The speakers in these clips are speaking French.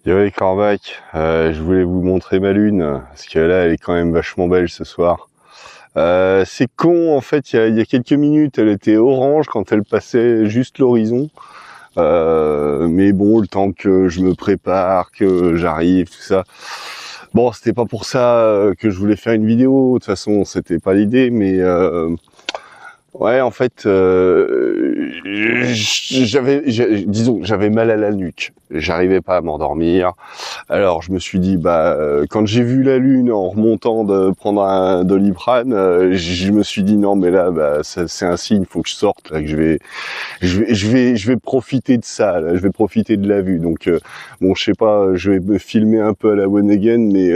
Yo les Corbac, je voulais vous montrer ma lune, parce que là elle est quand même vachement belle ce soir. C'est con en fait, il y a quelques minutes elle était orange quand elle passait juste l'horizon. Mais bon, le temps que je me prépare, que j'arrive, tout ça. Bon, c'était pas pour ça que je voulais faire une vidéo, de toute façon c'était pas l'idée, mais ouais, en fait, disons, j'avais mal à la nuque. J'arrivais pas à m'endormir. Alors, je me suis dit, quand j'ai vu la lune en remontant de prendre un Doliprane, je me suis dit non, mais là, c'est un signe, faut que je sorte, là, que je vais profiter de ça, là, je vais profiter de la vue. Donc, bon, je sais pas, je vais me filmer un peu à la One Again, mais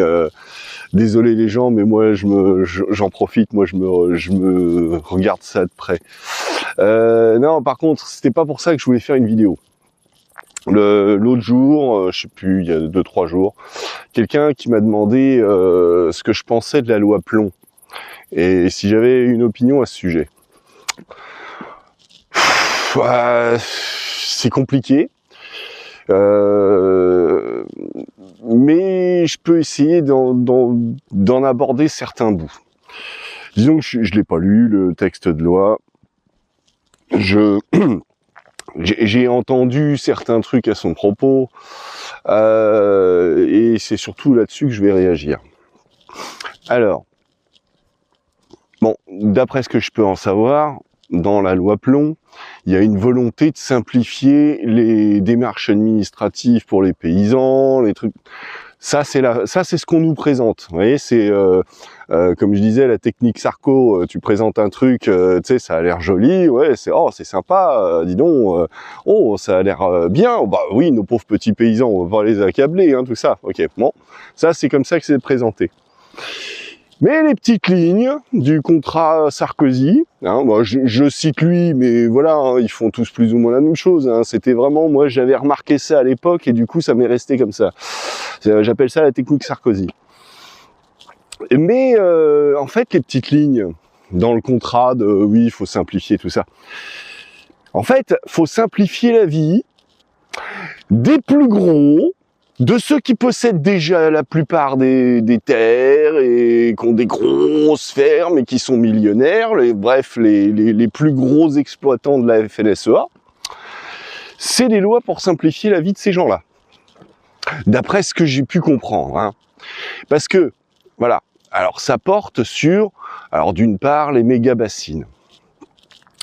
désolé les gens, mais moi j'en profite, moi je me regarde ça de près. Non, par contre, c'était pas pour ça que je voulais faire une vidéo. L'autre jour, je sais plus, il y a 2-3 jours, quelqu'un qui m'a demandé ce que je pensais de la loi Plomb et si j'avais une opinion à ce sujet. C'est compliqué. Mais je peux essayer d'en aborder certains bouts. Disons que je l'ai pas lu, le texte de loi. J'ai entendu certains trucs à son propos, et c'est surtout là-dessus que je vais réagir. Alors, bon, d'après ce que je peux en savoir, dans la loi Plomb, il y a une volonté de simplifier les démarches administratives pour les paysans, les trucs. Ça c'est ce qu'on nous présente. Vous voyez, c'est comme je disais, la technique Sarko. Tu présentes un truc, tu sais, ça a l'air joli, ouais, c'est sympa. Dis donc, oh, ça a l'air bien. Bah oui, nos pauvres petits paysans, on va pas les accabler, hein, tout ça. Ok, bon, ça c'est comme ça que c'est présenté. Mais les petites lignes du contrat Sarkozy, hein, moi je cite lui, mais voilà, hein, ils font tous plus ou moins la même chose. Hein, c'était vraiment, moi j'avais remarqué ça à l'époque et du coup ça m'est resté comme ça. J'appelle ça la technique Sarkozy. Mais en fait, les petites lignes dans le contrat de oui, il faut simplifier tout ça. En fait, faut simplifier la vie des plus gros, de ceux qui possèdent déjà la plupart des terres et qui ont des grosses fermes et qui sont millionnaires, bref, les plus gros exploitants de la FNSEA, c'est des lois pour simplifier la vie de ces gens-là. D'après ce que j'ai pu comprendre. Hein. Parce que, voilà, alors ça porte sur, alors d'une part, les méga-bassines.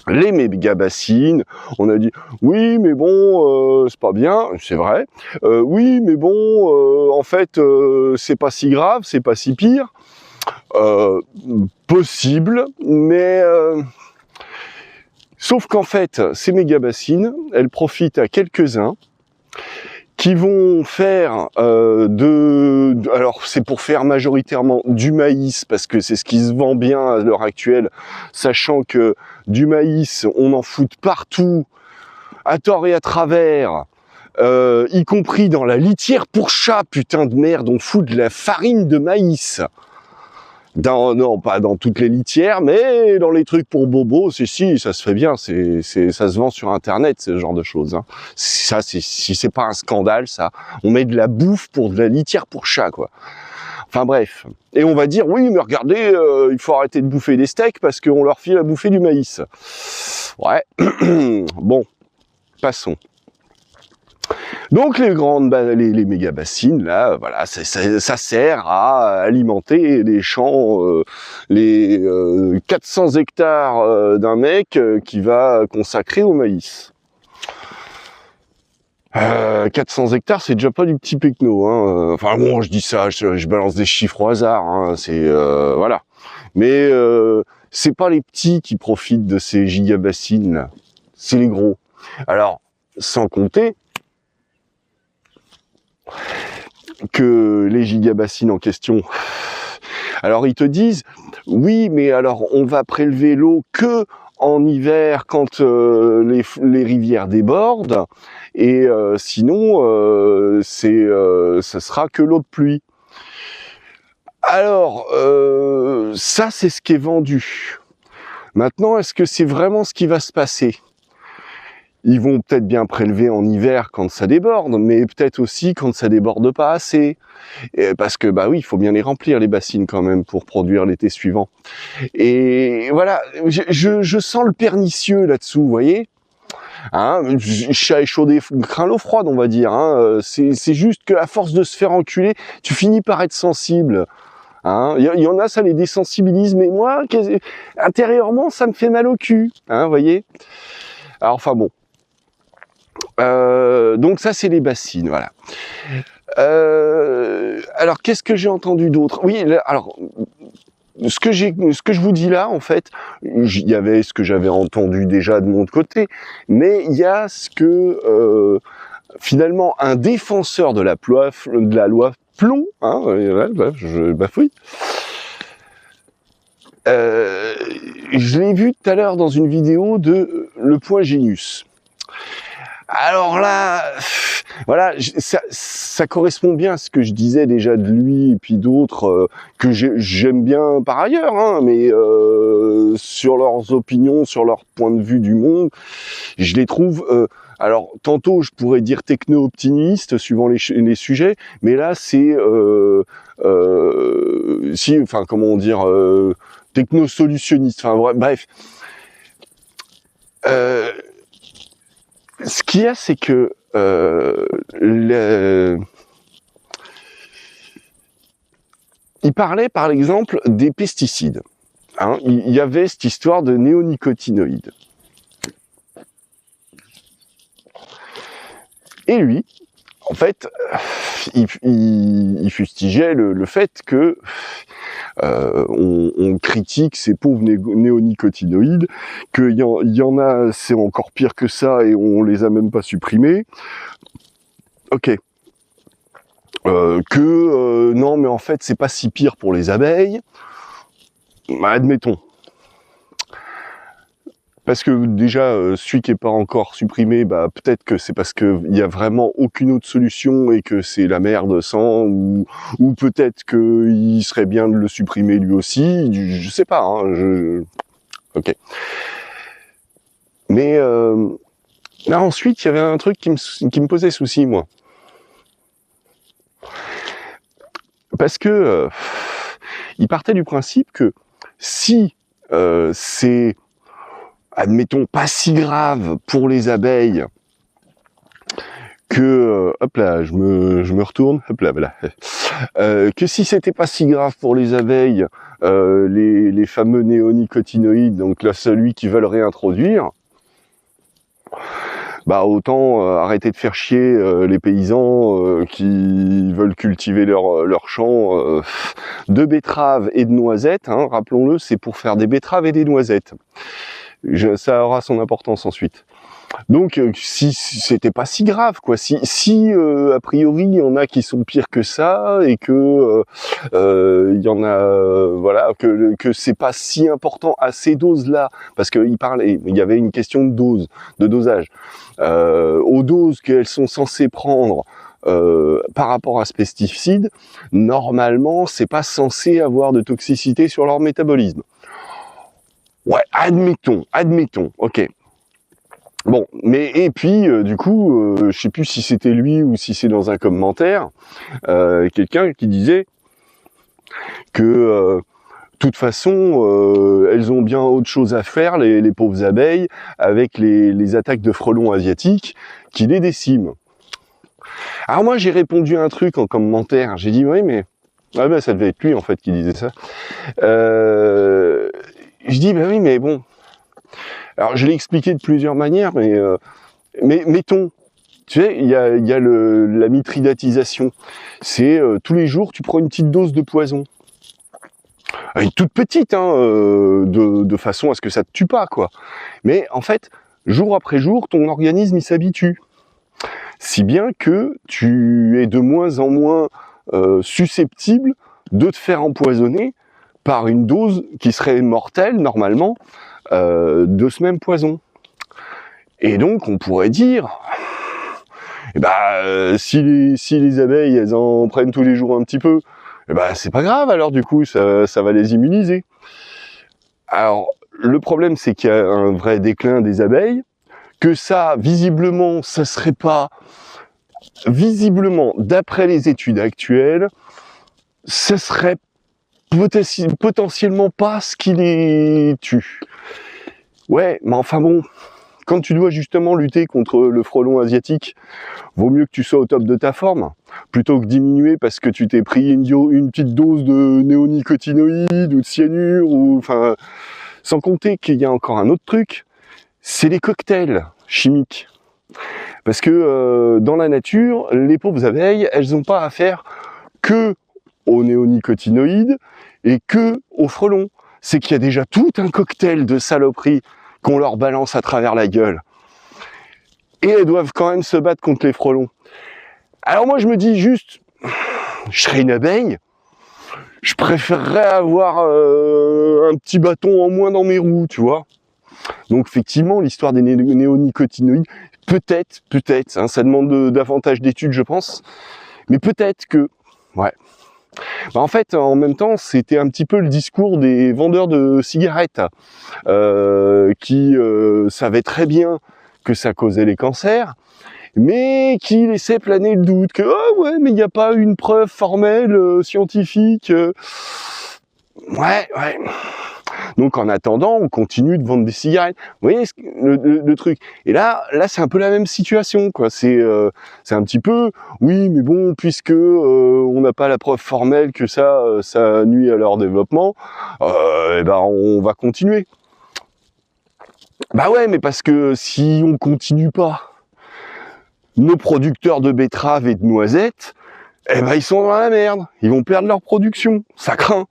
Les méga-bassines, on a dit oui mais bon c'est pas bien, c'est vrai. Oui mais bon en fait c'est pas si grave, c'est pas si pire. Possible, mais sauf qu'en fait ces méga-bassines, elles profitent à quelques-uns qui vont faire alors c'est pour faire majoritairement du maïs, parce que c'est ce qui se vend bien à l'heure actuelle, sachant que du maïs, on en fout partout, à tort et à travers, y compris dans la litière pour chat, putain de merde, on fout de la farine de maïs. Non, pas dans toutes les litières, mais dans les trucs pour bobos, si, ça se fait bien, ça se vend sur Internet, ce genre de choses. Hein. Ça, si c'est pas un scandale, ça, on met de la bouffe pour de la litière pour chat, quoi. Enfin bref. Et on va dire, oui, mais regardez, il faut arrêter de bouffer des steaks parce qu'on leur file à bouffer du maïs. Ouais, bon, passons. Donc les les méga bassines là, voilà, ça sert à alimenter les champs, les 400 hectares d'un mec qui va consacrer au maïs. 400 hectares, c'est déjà pas du petit pecno. Hein. Enfin bon, je dis ça, je balance des chiffres au hasard. Hein. C'est voilà, mais c'est pas les petits qui profitent de ces gigabassines là, c'est les gros. Alors, sans compter que les gigabassines en question, alors ils te disent oui mais alors on va prélever l'eau que en hiver quand les rivières débordent et sinon ça sera que l'eau de pluie. Alors ça c'est ce qui est vendu. Maintenant, est-ce que c'est vraiment ce qui va se passer? Ils vont peut-être bien prélever en hiver quand ça déborde, mais peut-être aussi quand ça déborde pas assez. Parce que, bah oui, il faut bien les remplir, les bassines, quand même, pour produire l'été suivant. Et voilà, je sens le pernicieux là-dessous, vous voyez, hein, chat échaudé craint l'eau froide, on va dire. Hein. C'est juste qu'à force de se faire enculer, tu finis par être sensible. Hein. Il y en a, ça les désensibilise, mais moi, intérieurement, ça me fait mal au cul. Hein, vous voyez. Alors, enfin bon. Donc ça, c'est les bassines, voilà. Alors, qu'est-ce que j'ai entendu d'autre? Oui, là, alors... Ce que je vous dis là, en fait, il y avait ce que j'avais entendu déjà de mon côté, mais il y a ce que finalement un défenseur de la loi Plon, hein, je bafouille. Je l'ai vu tout à l'heure dans une vidéo de Le Point Génius. Alors là, voilà, ça correspond bien à ce que je disais déjà de lui et puis d'autres que j'aime bien par ailleurs, hein, mais sur leurs opinions, sur leur point de vue du monde, je les trouve. Alors tantôt je pourrais dire techno-optimiste suivant les sujets, mais là c'est enfin comment dire techno-solutionniste. Enfin bref. Ce qu'il y a, c'est que il parlait par exemple des pesticides. Hein, il y avait cette histoire de néonicotinoïdes. Et lui, en fait, il fustigeait le fait que on critique ces pauvres néonicotinoïdes, qu'il y en a, c'est encore pire que ça et on les a même pas supprimés. Ok. Non, mais en fait, c'est pas si pire pour les abeilles. Bah, admettons. Parce que déjà, celui qui est pas encore supprimé, bah peut-être que c'est parce que il y a vraiment aucune autre solution et que c'est la merde sans, ou peut-être que il serait bien de le supprimer lui aussi. Je sais pas. Hein, ok. Mais là ensuite, il y avait un truc qui me posait souci, moi, parce que il partait du principe que si c'est, admettons, pas si grave pour les abeilles que hop là, je me retourne, hop là, voilà, que si c'était pas si grave pour les abeilles, les fameux néonicotinoïdes, donc là celui qui veulent réintroduire, bah autant arrêter de faire chier les paysans qui veulent cultiver leur champ de betteraves et de noisettes. Hein, rappelons-le, c'est pour faire des betteraves et des noisettes. Ça aura son importance ensuite. Donc si c'était pas si grave, quoi, si a priori il y en a qui sont pires que ça et que il y en a voilà, que c'est pas si important à ces doses là, parce que il y avait une question de dosage, aux doses qu'elles sont censées prendre par rapport à ce pesticide, normalement c'est pas censé avoir de toxicité sur leur métabolisme. Ouais, admettons, ok. Bon, mais et puis du coup, je sais plus si c'était lui ou si c'est dans un commentaire, quelqu'un qui disait que toute façon, elles ont bien autre chose à faire, les pauvres abeilles, avec les attaques de frelons asiatiques qui les déciment. Alors moi j'ai répondu un truc en commentaire, j'ai dit oui mais ah ben ça devait être lui en fait qui disait ça. Je dis bah oui mais bon. Alors je l'ai expliqué de plusieurs manières, mais mettons, tu sais, il y a la mitridatisation. C'est tous les jours tu prends une petite dose de poison. Une toute petite, hein, de façon à ce que ça te tue pas, quoi. Mais en fait, jour après jour, ton organisme il s'habitue. Si bien que tu es de moins en moins susceptible de te faire empoisonner par une dose qui serait mortelle normalement de ce même poison. Et donc on pourrait dire, si les abeilles elles en prennent tous les jours un petit peu, c'est pas grave, alors du coup ça va les immuniser. Alors le problème c'est qu'il y a un vrai déclin des abeilles, que ça, visiblement, ça serait pas, visiblement, d'après les études actuelles, ce serait potentiellement pas ce qui les tue. Ouais, mais enfin bon, quand tu dois justement lutter contre le frelon asiatique, vaut mieux que tu sois au top de ta forme, plutôt que diminuer parce que tu t'es pris une petite dose de néonicotinoïdes ou de cyanure, ou enfin, sans compter qu'il y a encore un autre truc, c'est les cocktails chimiques. Parce que dans la nature, les pauvres abeilles, elles n'ont pas affaire que aux néonicotinoïdes et que aux frelons. C'est qu'il y a déjà tout un cocktail de saloperies qu'on leur balance à travers la gueule. Et elles doivent quand même se battre contre les frelons. Alors moi je me dis juste, je serais une abeille, je préférerais avoir un petit bâton en moins dans mes roues, tu vois. Donc effectivement, l'histoire des néonicotinoïdes, peut-être, hein, ça demande davantage d'études je pense, mais peut-être que, ouais. Bah en fait, en même temps, c'était un petit peu le discours des vendeurs de cigarettes qui savaient très bien que ça causait les cancers, mais qui laissaient planer le doute que oh ouais, mais il n'y a pas une preuve formelle scientifique. Ouais. Donc en attendant, on continue de vendre des cigarettes. Vous voyez le truc. Et là c'est un peu la même situation, quoi. C'est un petit peu, oui, mais bon, puisque on n'a pas la preuve formelle que ça nuit à leur développement, et ben on va continuer. Bah ouais, mais parce que si on continue pas, nos producteurs de betteraves et de noisettes, eh ben ils sont dans la merde. Ils vont perdre leur production. Ça craint.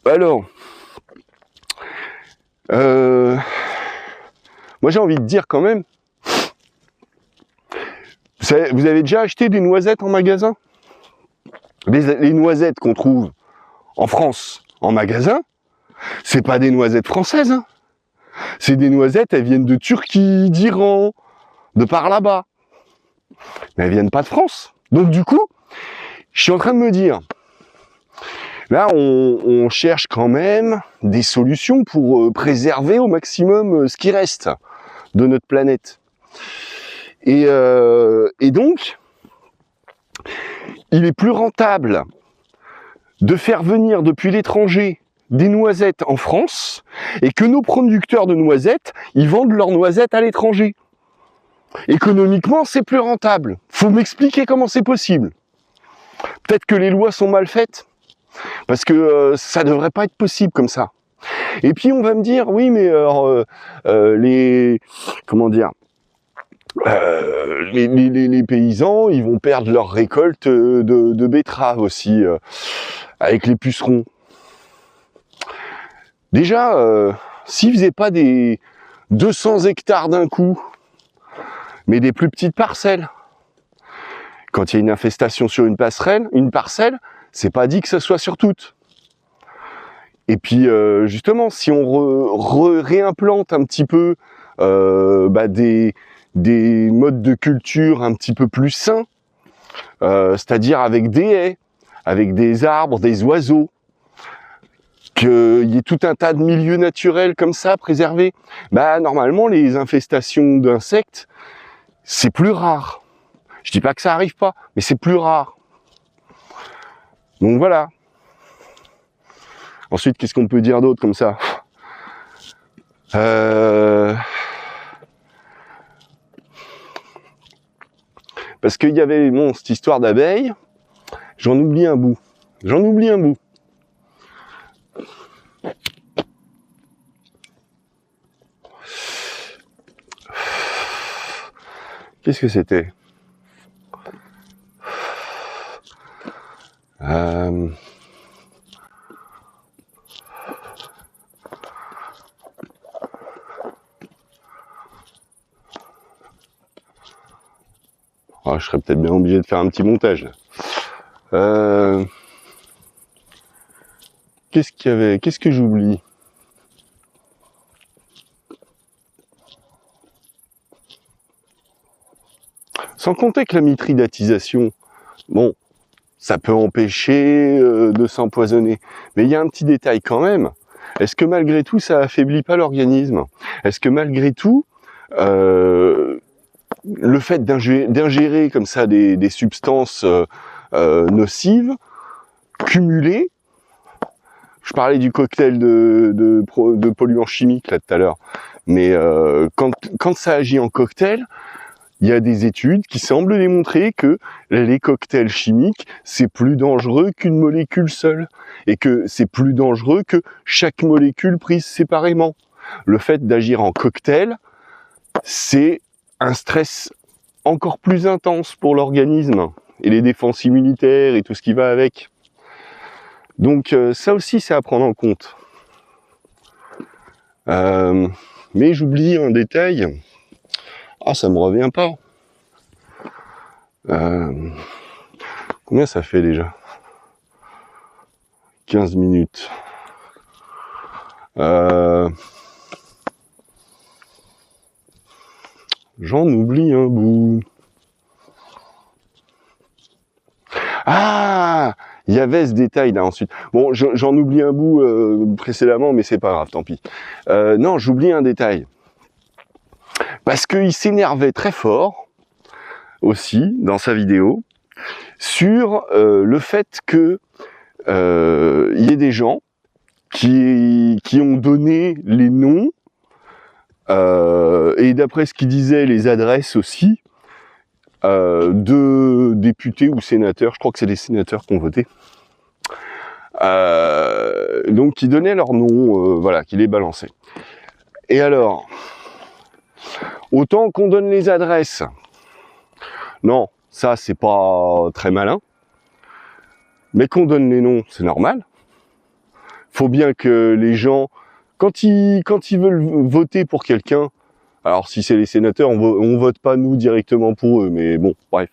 Alors, moi j'ai envie de dire quand même, vous avez déjà acheté des noisettes en magasin? Les noisettes qu'on trouve en France en magasin, c'est pas des noisettes françaises, hein. C'est des noisettes, elles viennent de Turquie, d'Iran, de par là-bas. Mais elles viennent pas de France. Donc du coup, je suis en train de me dire, là on cherche quand même des solutions pour préserver au maximum ce qui reste de notre planète. Et donc, il est plus rentable de faire venir depuis l'étranger des noisettes en France et que nos producteurs de noisettes, ils vendent leurs noisettes à l'étranger. Économiquement, c'est plus rentable. Faut m'expliquer comment c'est possible. Peut-être que les lois sont mal faites, parce que ça devrait pas être possible comme ça. Et puis on va me dire, oui, mais alors, les paysans, ils vont perdre leur récolte de betteraves aussi, avec les pucerons. Déjà, s'ils faisaient pas des 200 hectares d'un coup, mais des plus petites parcelles, quand il y a une infestation sur une parcelle, c'est pas dit que ce soit sur toutes. Et puis justement, si on réimplante un petit peu des modes de culture un petit peu plus sains, c'est-à-dire avec des haies, avec des arbres, des oiseaux, qu'il y ait tout un tas de milieux naturels comme ça préservés, bah normalement les infestations d'insectes, c'est plus rare. Je dis pas que ça arrive pas, mais c'est plus rare. Donc voilà. Ensuite, qu'est-ce qu'on peut dire d'autre comme ça? Parce qu'il y avait cette histoire d'abeilles, j'en oublie un bout. Qu'est-ce que c'était? Oh, je serais peut-être bien obligé de faire un petit montage. Qu'est-ce qu'il y avait? Qu'est-ce que j'oublie? Sans compter que la mitridatisation, bon, ça peut empêcher de s'empoisonner. Mais il y a un petit détail quand même. Est-ce que malgré tout, ça affaiblit pas l'organisme? Est-ce que malgré tout, le fait d'ingérer comme ça des substances nocives, cumulées. Je parlais du cocktail de polluants chimiques là tout à l'heure, mais quand ça agit en cocktail, il y a des études qui semblent démontrer que les cocktails chimiques, c'est plus dangereux qu'une molécule seule, et que c'est plus dangereux que chaque molécule prise séparément. Le fait d'agir en cocktail, c'est un stress encore plus intense pour l'organisme, et les défenses immunitaires et tout ce qui va avec. Donc ça aussi, c'est à prendre en compte. Mais j'oublie un détail. Ah, ça me revient pas. Combien ça fait déjà? 15 minutes. J'en oublie un bout. Ah, il y avait ce détail là ensuite. Bon, j'en oublie un bout précédemment, mais c'est pas grave, tant pis. Non, j'oublie un détail. Parce qu'il s'énervait très fort, aussi, dans sa vidéo, sur le fait que y ait des gens qui ont donné les noms, et d'après ce qu'il disait, les adresses aussi, de députés ou sénateurs, je crois que c'est des sénateurs qui ont voté, donc qui donnaient leur nom, voilà, qui les balançaient. Et alors, autant qu'on donne les adresses, non, ça c'est pas très malin, mais qu'on donne les noms, c'est normal. Faut bien que les gens, quand ils veulent voter pour quelqu'un, alors si c'est les sénateurs, on vote pas nous directement pour eux, mais bon, bref.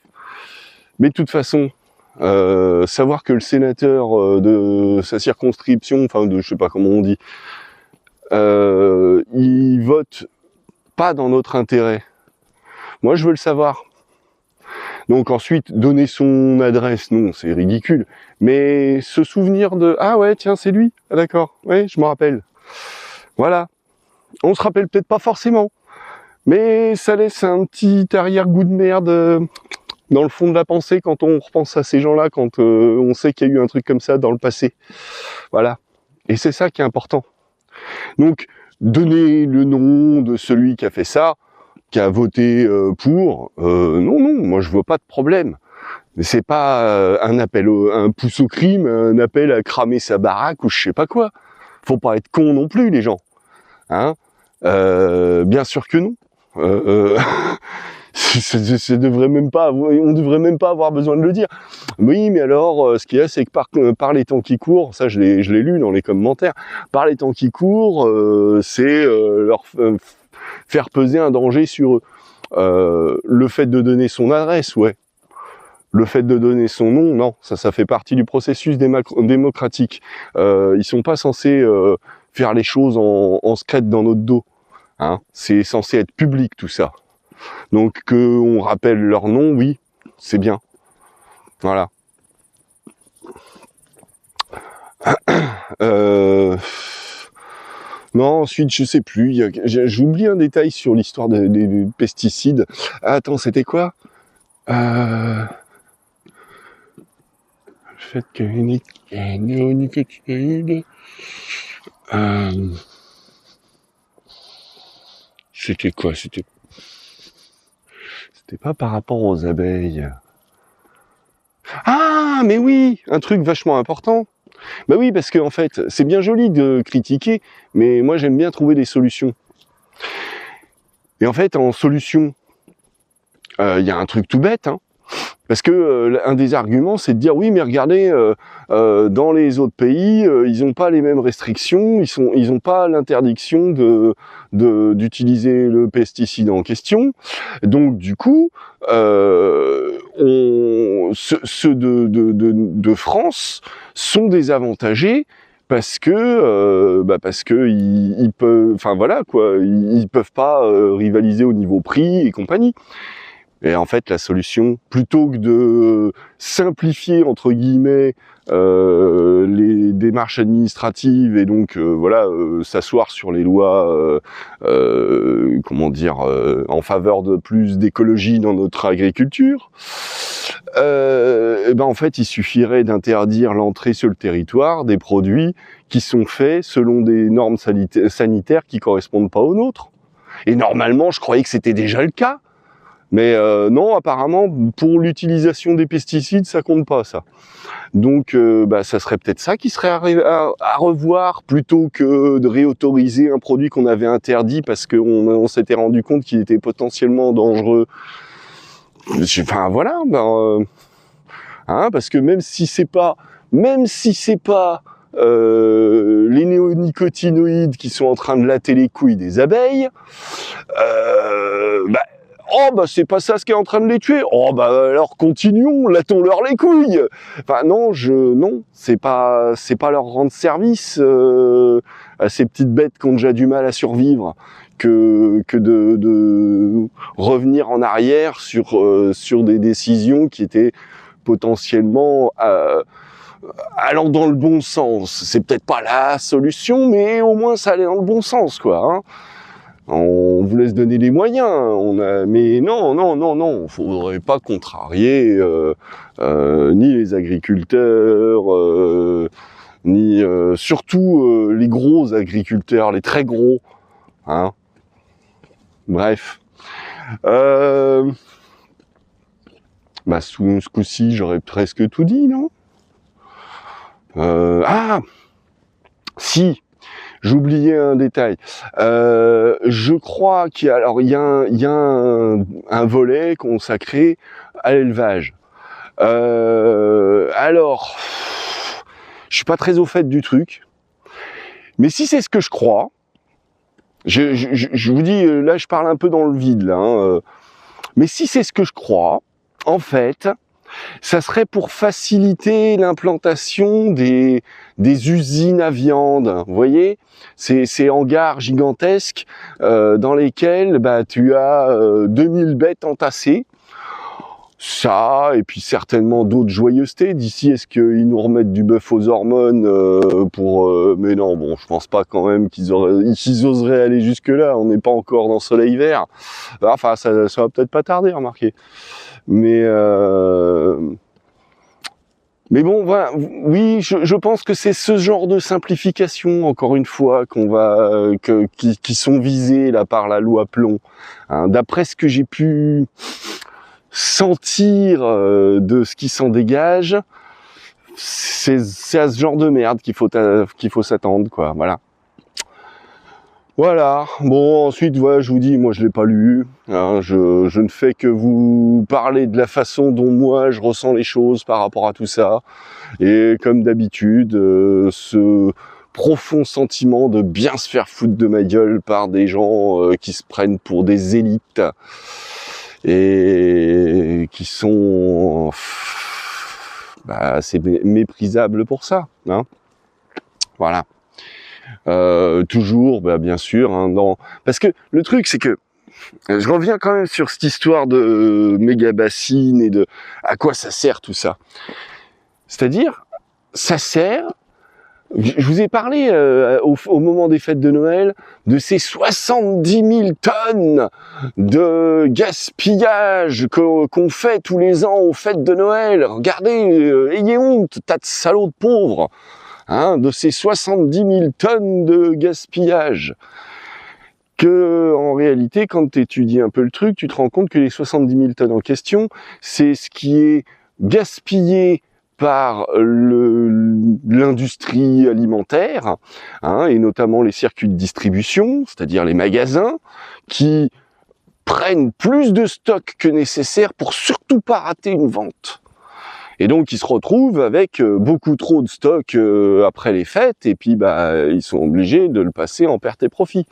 Mais de toute façon, savoir que le sénateur de sa circonscription, enfin de je sais pas comment on dit, il vote pas dans notre intérêt. Moi, je veux le savoir. Donc ensuite, donner son adresse, non, c'est ridicule. Mais se souvenir de, ah ouais, tiens, c'est lui. Ah d'accord, ouais, je me rappelle. Voilà. On se rappelle peut-être pas forcément, mais ça laisse un petit arrière-goût de merde dans le fond de la pensée quand on repense à ces gens-là, quand on sait qu'il y a eu un truc comme ça dans le passé. Voilà. Et c'est ça qui est important. Donc, donner le nom de celui qui a fait ça, qui a voté pour, non, moi je vois pas de problème. Mais c'est pas un appel, un pouce au crime, un appel à cramer sa baraque ou je sais pas quoi. Faut pas être con non plus, les gens. Hein, bien sûr que non. Ça devrait même pas, on devrait même pas avoir besoin de le dire. Oui, mais alors, ce qu'il y a, c'est que par les temps qui courent, ça je l'ai lu dans les commentaires, par les temps qui courent, c'est leur faire peser un danger sur eux. Le fait de donner son adresse, ouais. Le fait de donner son nom, non, ça fait partie du processus démocratique. Ils sont pas censés faire les choses en secret dans notre dos. Hein. C'est censé être public tout ça. Donc qu'on rappelle leur nom, oui, c'est bien. Voilà. Non, ensuite, je sais plus. J'oublie un détail sur l'histoire des pesticides. Ah, attends, c'était quoi le fait que néonicotinoïdes... C'était quoi? C'était pas par rapport aux abeilles. Ah, mais oui, un truc vachement important. Bah oui, parce que en fait, c'est bien joli de critiquer, mais moi j'aime bien trouver des solutions. Et en fait, en solution, y a un truc tout bête, hein. Parce que un des arguments, c'est de dire oui, mais regardez, dans les autres pays, ils n'ont pas les mêmes restrictions, ils n'ont pas l'interdiction d'utiliser le pesticide en question. Donc du coup, ceux de France sont désavantagés parce que ils peuvent, enfin voilà quoi, ils peuvent pas rivaliser au niveau prix et compagnie. Et en fait, la solution, plutôt que de simplifier entre guillemets les démarches administratives et donc voilà s'asseoir sur les lois comment dire en faveur de plus d'écologie dans notre agriculture, et ben en fait il suffirait d'interdire l'entrée sur le territoire des produits qui sont faits selon des normes sanitaires qui correspondent pas aux nôtres. Et normalement je croyais que c'était déjà le cas. Mais non, apparemment, pour l'utilisation des pesticides, ça compte pas, ça. Donc, ça serait peut-être ça qui serait à revoir, plutôt que de réautoriser un produit qu'on avait interdit parce qu'on s'était rendu compte qu'il était potentiellement dangereux. Enfin, voilà, parce que même si c'est pas les néonicotinoïdes qui sont en train de latter les couilles des abeilles, c'est pas ça ce qui est en train de les tuer. Alors continuons, lattons-leur les couilles. Enfin non, c'est pas leur rendre service à ces petites bêtes qui ont déjà du mal à survivre que de revenir en arrière sur des décisions qui étaient potentiellement allant dans le bon sens. C'est peut-être pas la solution, mais au moins ça allait dans le bon sens, quoi. Hein. On vous laisse donner les moyens, mais non, faudrait pas contrarier ni les agriculteurs, ni surtout les gros agriculteurs, les très gros, hein. Bref. Ce coup-ci, j'aurais presque tout dit, non? Si, j'oubliais un détail. Je crois qu'il y a un volet consacré à l'élevage. Alors, je suis pas très au fait du truc, mais si c'est ce que je crois, je vous dis, là, je parle un peu dans le vide, là. Hein, mais si c'est ce que je crois, en fait, ça serait pour faciliter l'implantation des usines à viande. Vous voyez, ces hangars gigantesques dans lesquels tu as 2000 bêtes entassées. Ça, et puis certainement d'autres joyeusetés. D'ici, est-ce qu'ils nous remettent du bœuf aux hormones mais non, bon, je pense pas quand même qu'ils oseraient aller jusque-là. On n'est pas encore dans Soleil Vert. Enfin, ça va peut-être pas tarder, remarquez. Mais bon, voilà. Oui, je pense que c'est ce genre de simplification, encore une fois, qui sont visées là par la loi Plon. Hein, d'après ce que j'ai pu sentir de ce qui s'en dégage, c'est à ce genre de merde qu'il faut s'attendre, quoi. Voilà. Bon, ensuite, voilà, je vous dis, moi, je l'ai pas lu. Hein, je ne fais que vous parler de la façon dont moi je ressens les choses par rapport à tout ça. Et comme d'habitude, ce profond sentiment de bien se faire foutre de ma gueule par des gens qui se prennent pour des élites et qui sont c'est méprisable pour ça, hein. Voilà. Toujours, bien sûr, hein, parce que le truc, c'est que je reviens quand même sur cette histoire de méga bassines et de à quoi ça sert tout ça. C'est-à-dire, ça sert. Je vous ai parlé au moment des fêtes de Noël de ces 70 000 tonnes de gaspillage qu'on fait tous les ans aux fêtes de Noël. Regardez, ayez honte, tas de salauds de pauvres, hein, de ces 70 000 tonnes de gaspillage. Que en réalité, quand tu étudies un peu le truc, tu te rends compte que les 70 000 tonnes en question, c'est ce qui est gaspillé par l'industrie alimentaire, hein, et notamment les circuits de distribution, c'est-à-dire les magasins, qui prennent plus de stock que nécessaire pour surtout pas rater une vente. Et donc ils se retrouvent avec beaucoup trop de stock après les fêtes, et puis ils sont obligés de le passer en perte et profit.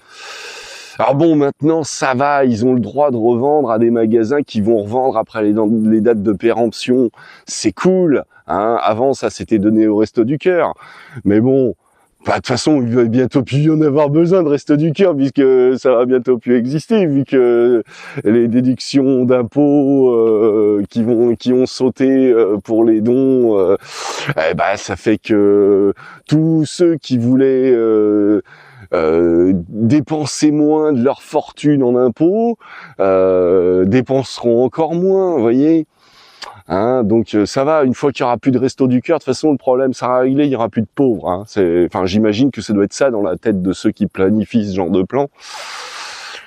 Alors bon, maintenant ça va, ils ont le droit de revendre à des magasins qui vont revendre après les dates de péremption, c'est cool, hein. Avant ça s'était donné au Resto du Cœur, mais bon, Bah, de toute façon, il va bientôt plus y en avoir besoin de Restos du Cœur, puisque ça va bientôt plus exister, vu que les déductions d'impôts qui ont sauté pour les dons, eh ben, ça fait que tous ceux qui voulaient dépenser moins de leur fortune en impôts dépenseront encore moins, vous voyez. Hein, donc ça va, une fois qu'il y aura plus de Restos du Cœur, de toute façon le problème sera réglé, il y aura plus de pauvres. Hein. Enfin, j'imagine que ça doit être ça dans la tête de ceux qui planifient ce genre de plan.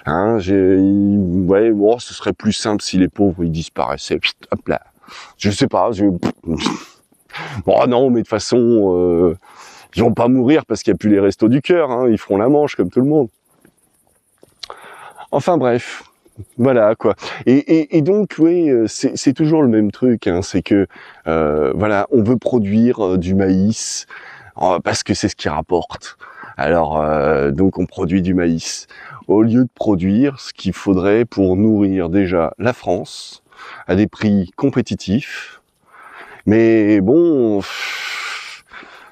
Hein, ouais, bon, ce serait plus simple si les pauvres ils disparaissaient. Hop là, je sais pas. Bon non, mais de toute façon, ils vont pas mourir parce qu'il y a plus les Restos du Cœur. Hein. Ils feront la manche comme tout le monde. Enfin bref. Voilà quoi. Et donc oui, c'est toujours le même truc. Hein, c'est que voilà, on veut produire du maïs parce que c'est ce qui rapporte. Alors donc on produit du maïs au lieu de produire ce qu'il faudrait pour nourrir déjà la France à des prix compétitifs. Mais bon.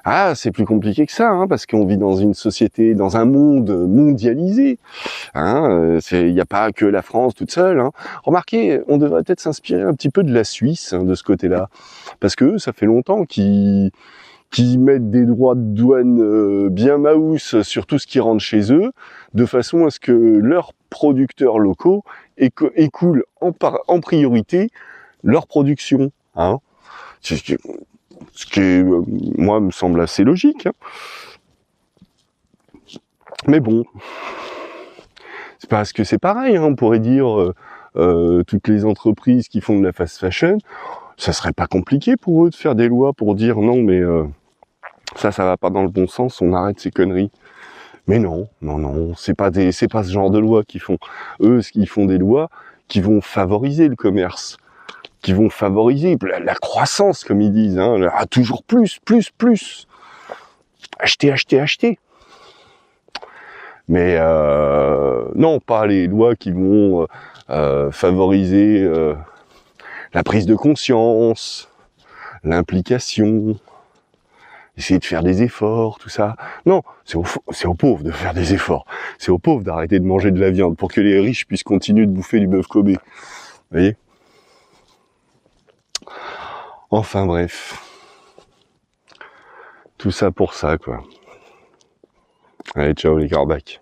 Ah, c'est plus compliqué que ça, hein, parce qu'on vit dans une société, dans un monde mondialisé. Hein, il n'y a pas que la France toute seule. Hein. Remarquez, on devrait peut-être s'inspirer un petit peu de la Suisse hein, de ce côté-là, parce que ça fait longtemps qu'ils mettent des droits de douane bien maous sur tout ce qui rentre chez eux, de façon à ce que leurs producteurs locaux écoulent en priorité leur production. Hein. Ce qui, moi, me semble assez logique. Hein. Mais bon, c'est parce que c'est pareil, hein, on pourrait dire toutes les entreprises qui font de la fast fashion, ça serait pas compliqué pour eux de faire des lois pour dire non, mais ça va pas dans le bon sens, on arrête ces conneries. Mais non, c'est pas ce genre de loi qu'ils font. Eux, ils font des lois qui vont favoriser le commerce, qui vont favoriser la croissance, comme ils disent, hein, toujours plus. Acheter. Mais non, pas les lois qui vont favoriser la prise de conscience, l'implication, essayer de faire des efforts, tout ça. Non, c'est aux pauvres de faire des efforts. C'est aux pauvres d'arrêter de manger de la viande pour que les riches puissent continuer de bouffer du bœuf Kobe. Vous voyez ? Enfin bref. Tout ça pour ça, quoi. Allez, ciao les carbacs.